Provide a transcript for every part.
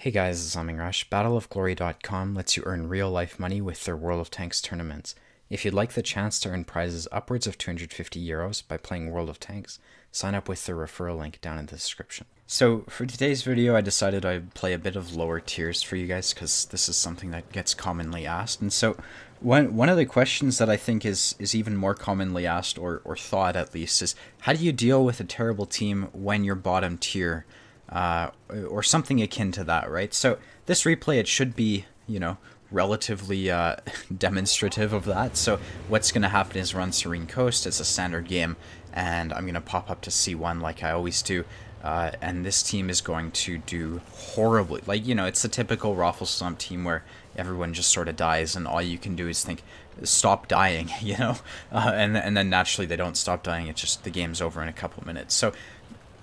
Hey guys, it's Rush. BattleOfGlory.com lets you earn real-life money with their World of Tanks tournaments. If you'd like the chance to earn prizes upwards of 250 euros by playing World of Tanks, sign up with the referral link down in the description. So for today's video, I decided I'd play a bit of lower tiers for you guys because this is something that gets commonly asked. And so one of the questions that I think is even more commonly asked, or thought at least, is how do you deal with a terrible team when you're bottom tier? Or something akin to that, right? So this replay, it should be, relatively demonstrative of that. So what's going to happen is run Serene Coast. It's a standard game, and I'm going to pop up to C1 like I always do. And this team is going to do horribly. Like, it's a typical Raffle Stomp team where everyone just sort of dies, and all you can do is think, stop dying, and then naturally they don't stop dying. It's just the game's over in a couple minutes. So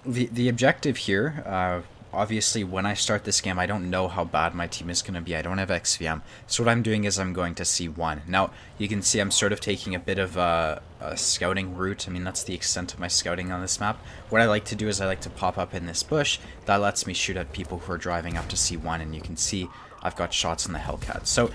the objective here, obviously when I start this game, I don't know how bad my team is going to be. I don't have XVM. So what I'm doing is I'm going to C1. Now, you can see I'm sort of taking a bit of a scouting route. I mean, that's the extent of my scouting on this map. What I like to do is I like to pop up in this bush. That lets me shoot at people who are driving up to C1, and you can see I've got shots on the Hellcat. So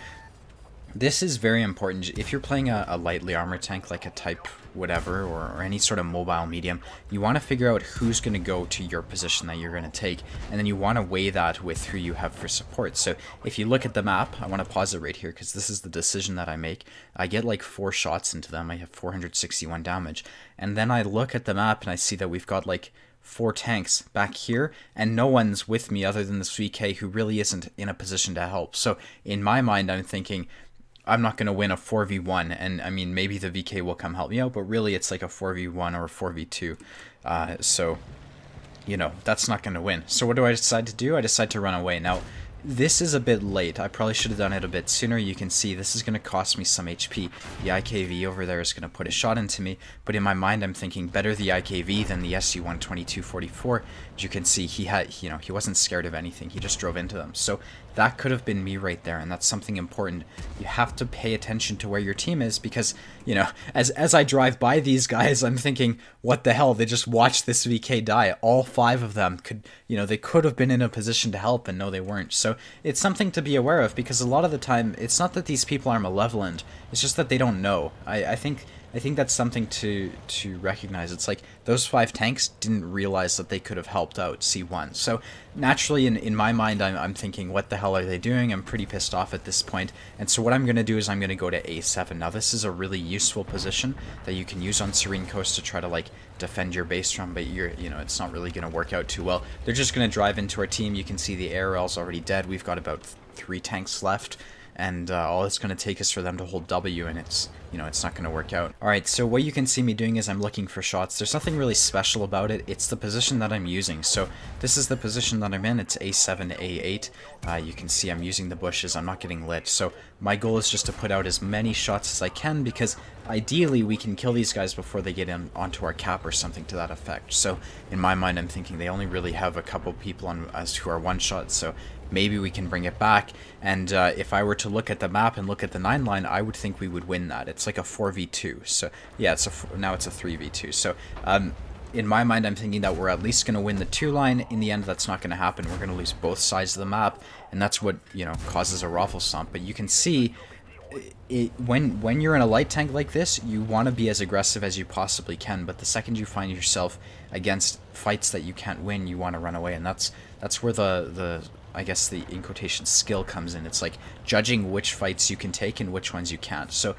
this is very important. If you're playing a lightly armored tank, like a type whatever, or any sort of mobile medium, you want to figure out who's going to go to your position that you're going to take, and then you want to weigh that with who you have for support. So if you look at the map, I want to pause it right here because this is the decision that I make. I get like 4 shots into them. I have 461 damage, and then I look at the map and I see that we've got like 4 tanks back here, and no one's with me other than this VK who really isn't in a position to help. So in my mind, I'm thinking, I'm not going to win a 4v1, and I mean, maybe the VK will come help me out, but really it's like a 4v1 or a 4v2, so, that's not going to win. So what do I decide to do? I decide to run away. Now, this is a bit late. I probably should have done it a bit sooner. You can see this is going to cost me some HP. The IKV over there is going to put a shot into me, but in my mind I'm thinking better the IKV than the SU-122-44. As you can see, he wasn't scared of anything. He just drove into them. So that could have been me right there, and that's something important. You have to pay attention to where your team is because, as I drive by these guys, I'm thinking, what the hell? They just watched this VK die. All 5 of them could, they could have been in a position to help, and no, they weren't. So it's something to be aware of because a lot of the time, it's not that these people are malevolent. It's just that they don't know. I think that's something to recognize. It's like those 5 tanks didn't realize that they could have helped out C1. So naturally, in my mind, I'm thinking, what the hell are they doing? I'm pretty pissed off at this point. And so what I'm going to do is I'm going to go to A7. Now, this is a really useful position that you can use on Serene Coast to try to, like, defend your base from, but it's not really going to work out too well. They're just going to drive into our team. You can see the ARL's already dead. We've got about 3 tanks left. And all it's going to take is for them to hold W, and it's not going to work out. Alright, so what you can see me doing is I'm looking for shots. There's nothing really special about it. It's the position that I'm using. So this is the position that I'm in. It's A7 to A8. You can see I'm using the bushes. I'm not getting lit. So my goal is just to put out as many shots as I can because ideally we can kill these guys before they get in onto our cap or something to that effect. So in my mind, I'm thinking they only really have a couple people on us who are one-shot. So maybe we can bring it back, and if I were to look at the map and look at the 9 line, I would think we would win that. It's like a 4v2, so yeah, now it's a 3v2. So in my mind, I'm thinking that we're at least going to win the 2 line. In the end, that's not going to happen. We're going to lose both sides of the map, and that's what causes a Raffle Stomp. But you can see, when you're in a light tank like this, you want to be as aggressive as you possibly can, but the second you find yourself against fights that you can't win, you want to run away, and that's where the I guess the, in quotation, skill comes in. It's like judging which fights you can take and which ones you can't. So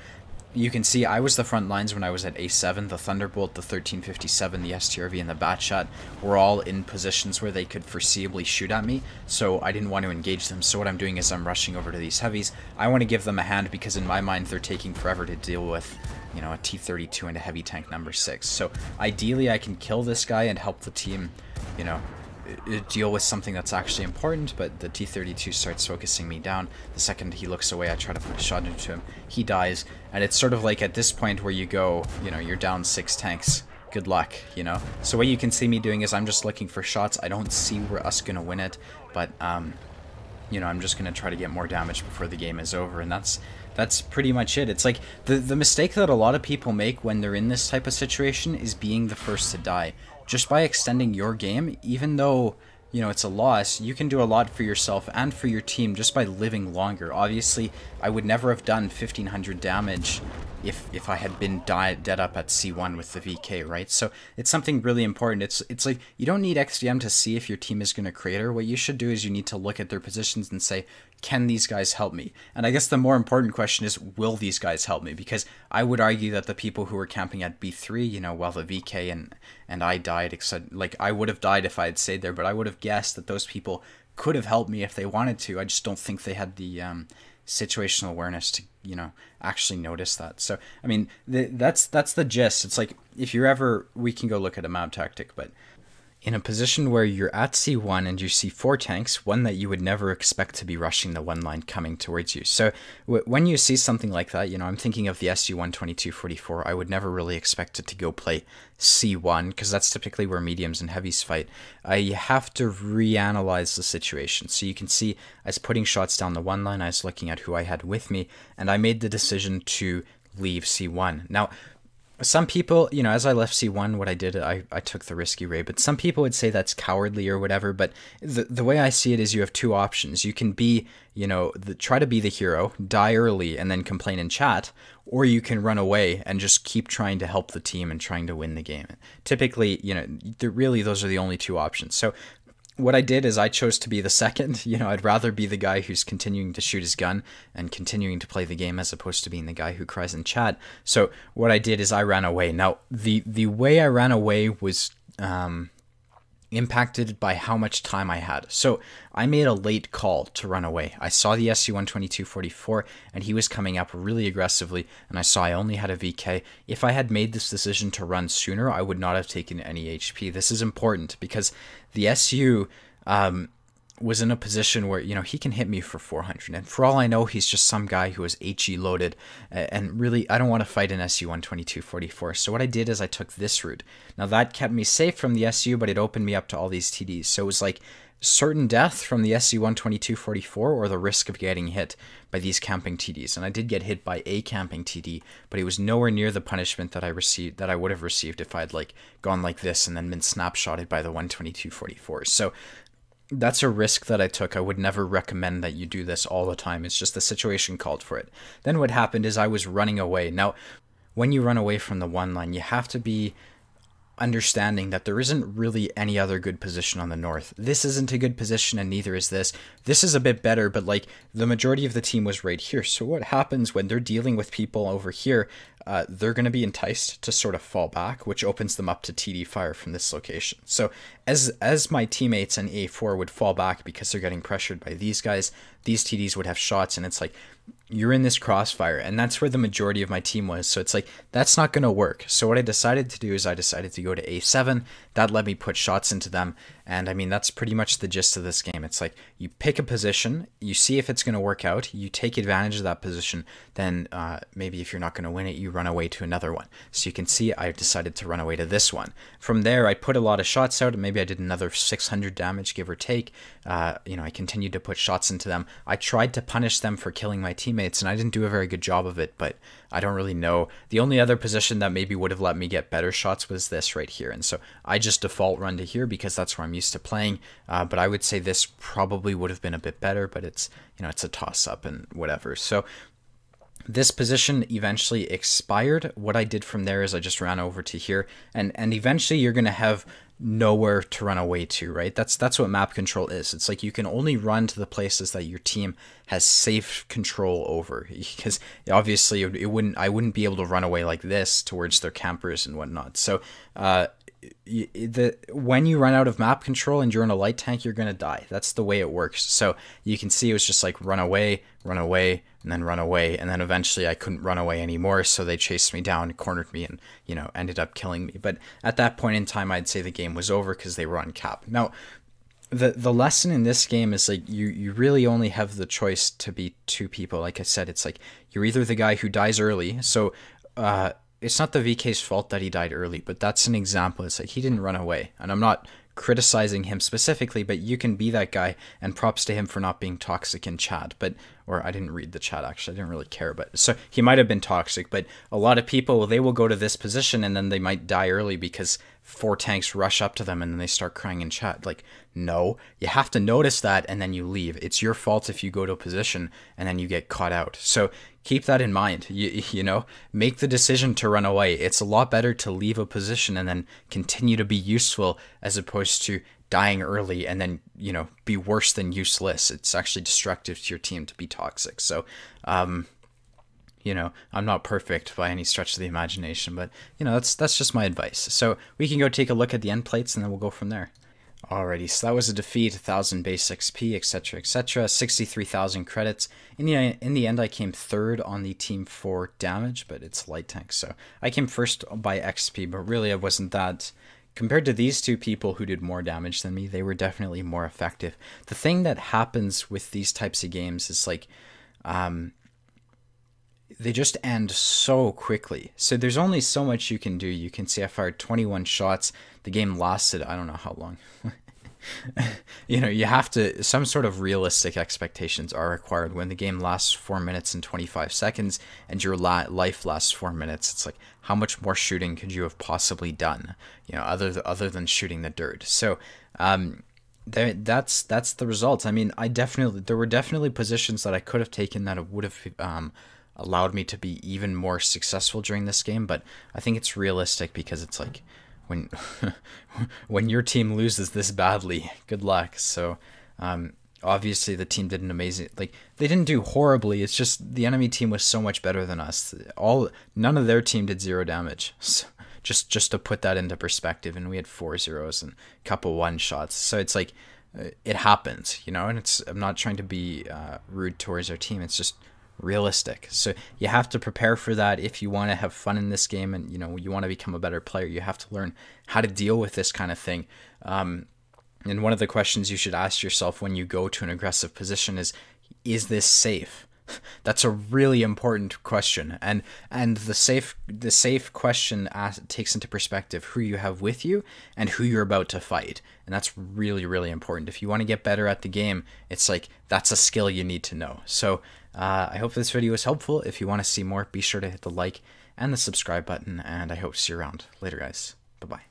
you can see I was the front lines when I was at A7. The Thunderbolt, the 1357, the STRV, and the Batshot were all in positions where they could foreseeably shoot at me, so I didn't want to engage them. So what I'm doing is I'm rushing over to these heavies. I want to give them a hand because in my mind they're taking forever to deal with, a T-32 and a heavy tank number 6. So ideally I can kill this guy and help the team, deal with something that's actually important, but the T-32 starts focusing me down. The second he looks away, I try to put a shot into him. He dies, and it's sort of like at this point where you go, you're down 6 tanks. Good luck, So what you can see me doing is I'm just looking for shots. I don't see we're us gonna win it, but I'm just gonna try to get more damage before the game is over, and that's pretty much it. It's like the mistake that a lot of people make when they're in this type of situation is being the first to die. Just by extending your game, even though you know, it's a loss, you can do a lot for yourself and for your team just by living longer. Obviously, I would never have done 1500 damage if I had been dead up at C1 with the VK, right? So it's something really important. It's like, you don't need XDM to see if your team is going to crater. What you should do is you need to look at their positions and say, can these guys help me? And I guess the more important question is, will these guys help me? Because I would argue that the people who were camping at B3, you know, while the VK and I died, except, like, I would have died if I had stayed there, but I would have guessed that those people could have helped me if they wanted to. I just don't think they had the situational awareness to, you know, actually notice that. So I mean, that's the gist. It's like, if you're ever, we can go look at a map tactic, but in a position where you're at C1 and you see 4 tanks, one that you would never expect to be rushing the one line coming towards you. So when you see something like that, you know, I'm thinking of the SU-122-44. I would never really expect it to go play C1, because that's typically where mediums and heavies fight. You have to reanalyze the situation. So you can see I was putting shots down the one line, I was looking at who I had with me, and I made the decision to leave C1. Now, some people, you know, as I left C1, what I did, I took the risky raid, but some people would say that's cowardly or whatever, but the way I see it is you have 2 options. You can be, you know, try to be the hero, die early, and then complain in chat, or you can run away and just keep trying to help the team and trying to win the game. Typically, you know, really those are the only 2 options. So what I did is I chose to be the second. You know, I'd rather be the guy who's continuing to shoot his gun and continuing to play the game as opposed to being the guy who cries in chat. So what I did is I ran away. Now, the way I ran away was impacted by how much time I had. So I made a late call to run away. I saw the SU-122-44 and he was coming up really aggressively, and I saw I only had a VK. If I had made this decision to run sooner, I would not have taken any HP. This is important because the SU was in a position where, you know, he can hit me for 400, and for all I know, he's just some guy who is HE loaded, and really, I don't want to fight an SU-122-44, so what I did is I took this route. Now, that kept me safe from the SU, but it opened me up to all these TDs, so it was like certain death from the SU-122-44 or the risk of getting hit by these camping TDs, and I did get hit by a camping TD, but it was nowhere near the punishment that I would have received if I'd like gone like this and then been snapshotted by the 122-44. So that's a risk that I took. I would never recommend that you do this all the time. It's just the situation called for it. Then what happened is I was running away. Now, when you run away from the one line, you have to be understanding that there isn't really any other good position on the north. This isn't a good position, and neither is this. This is a bit better, but like the majority of the team was right here. So what happens when they're dealing with people over here, they're going to be enticed to sort of fall back, which opens them up to TD fire from this location. So as my teammates in A4 would fall back because they're getting pressured by these guys, these TDs would have shots, and it's like, you're in this crossfire, and that's where the majority of my team was. So it's like, that's not going to work. So what I decided to do is I decided to go to A7. That let me put shots into them. And I mean, that's pretty much the gist of this game. It's like, you pick a position, you see if it's going to work out, you take advantage of that position, then maybe if you're not going to win it, you run away to another one. So you can see I decided to run away to this one. From there, I put a lot of shots out, and maybe I did another 600 damage, give or take. You know, I continued to put shots into them. I tried to punish them for killing my teammates, and I didn't do a very good job of it, but I don't really know. The only other position that maybe would have let me get better shots was this right here, and so I just default run to here because that's where I'm used to playing, but I would say this probably would have been a bit better, but it's, you know, it's a toss-up and whatever. So this position eventually expired. What I did from there is I just ran over to here, and eventually you're going to have nowhere to run away to, right? That's what map control is. It's like you can only run to the places that your team has safe control over, because obviously I wouldn't be able to run away like this towards their campers and whatnot. So when you run out of map control and you're in a light tank, you're gonna die. That's the way it works. So you can see it was just like run away, and then run away, and then eventually I couldn't run away anymore, so they chased me down, cornered me, and, you know, ended up killing me. But at that point in time, I'd say the game was over because they were on cap. Now, the lesson in this game is like you really only have the choice to be 2 people. Like I said, it's like you're either the guy who dies early, so it's not the VK's fault that he died early, but that's an example. It's like he didn't run away, and I'm not criticizing him specifically, but you can be that guy, and props to him for not being toxic in chat. But or I didn't read the chat actually, I didn't really care, but so he might have been toxic. But a lot of people, they will go to this position and then they might die early because 4 tanks rush up to them and then they start crying in chat. Like, no, you have to notice that and then you leave. It's your fault if you go to a position and then you get caught out. So keep that in mind. You know, make the decision to run away. It's a lot better to leave a position and then continue to be useful as opposed to dying early and then, you know, be worse than useless. It's actually destructive to your team to be toxic. So, you know, I'm not perfect by any stretch of the imagination, but, you know, that's just my advice. So we can go take a look at the end plates and then we'll go from there. Alrighty, so that was a defeat, 1,000 base XP, etc., 63,000 credits. In the end, I came third on the team for damage, but it's light tank, so I came first by XP, but really I wasn't that. Compared to these two people who did more damage than me, they were definitely more effective. The thing that happens with these types of games is like, they just end so quickly. So there's only so much you can do. You can see I fired 21 shots. The game lasted, I don't know how long. You know, you have to, some sort of realistic expectations are required when the game lasts 4 minutes and 25 seconds and your life lasts 4 minutes. It's like, how much more shooting could you have possibly done, you know, other than shooting the dirt? So that's the result. I mean, there were definitely positions that I could have taken that would have allowed me to be even more successful during this game, but I think it's realistic because it's like, when your team loses this badly, good luck. So obviously the team did an amazing, like, they didn't do horribly, it's just the enemy team was so much better than us. None of their team did 0 damage. So just to put that into perspective, and we had 4 zeros and a couple 1 shots. So it's like, it happens, you know, and I'm not trying to be rude towards our team, it's just realistic. So you have to prepare for that if you want to have fun in this game and, you know, you want to become a better player. You have to learn how to deal with this kind of thing. And one of the questions you should ask yourself when you go to an aggressive position is this safe? That's a really important question, and the safe question takes into perspective who you have with you and who you're about to fight, and that's really, really important. If you want to get better at the game, it's like, that's a skill you need to know. So I hope this video was helpful. If you want to see more, be sure to hit the like and the subscribe button, and I hope to see you around. Later, guys. Bye-bye.